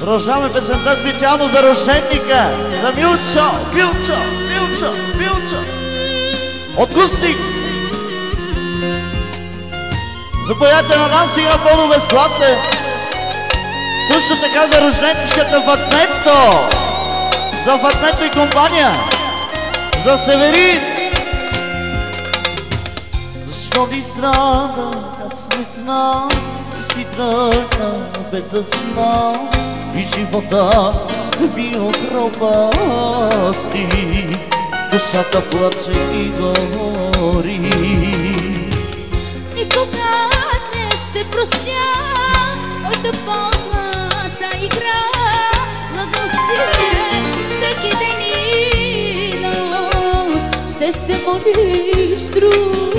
Продължаваме песента специално за рожденика, за Милчо, Милчо, Милчо, Милчо. От Густик. Заповядайте на нас и на пълно безплатен. Също така за рожденичката Фатмето. За Фатмето и компания. За Северин. Защо ни страда, аз не знам, и си тръгна без да знам, и живота ми отропасти, душата плаче и гори. Никога не ще простя моята пълната игра, лагал си ме всеки ден и нощ, ще се молиш друг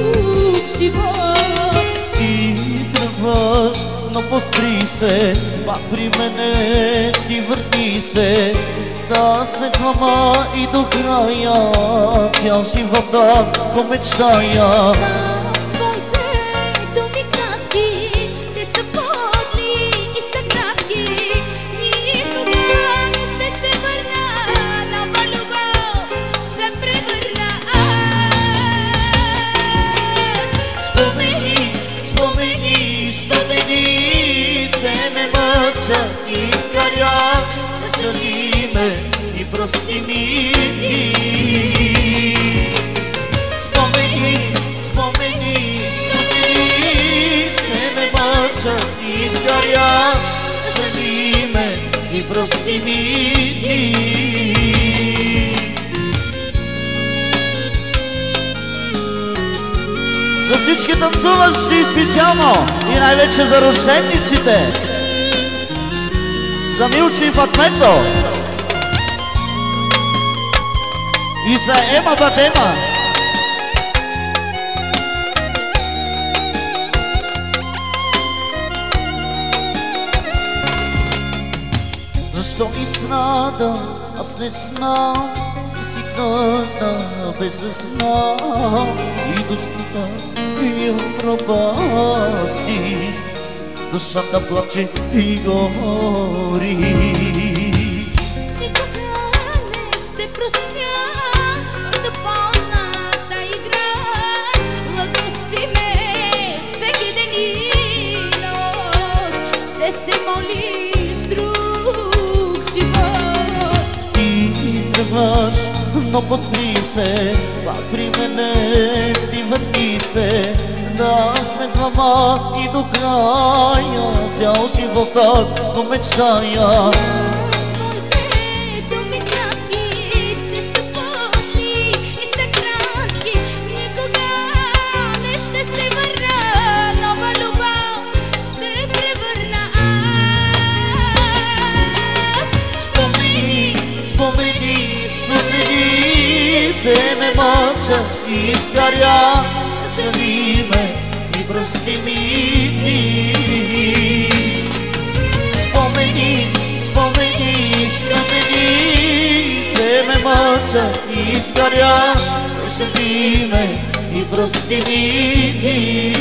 живот. Ти тръгваш, но поспри се, пак при мене ти върни се, да сме двама и до края, цял живота го мечтая. Съжали ме и прости ми. Спомени, спомени, спомени, се ме мъчат и изгаря. Съжали ме и прости ми. За всички танцуващи специално и най-вече за рождениците, за Милчо и Фатмето и за Ема Бадема. Защо ми страда, аз не знам, и си тръгна без да знам, и душата ми пропасти, душата плаче и гори. Никога не ще простя моята пълната игра, лагал си ме всеки ден и нощ, ще се молиш друг живот. Ти тръгваш, но поспри се, пак при мене ти върни се, да сме двама и до края, цял живота го мечтая. Твоите думи кратки, те са подли и са кратки, никога не ще се върна, нова любов ще превърна аз. Спомени, спомени, спомени, се ме мъча и изгаря. Съжали ме и прости ми. Спомени, спомени, спомени, се ме мъча и изгаря. Съжали ме и прости ми.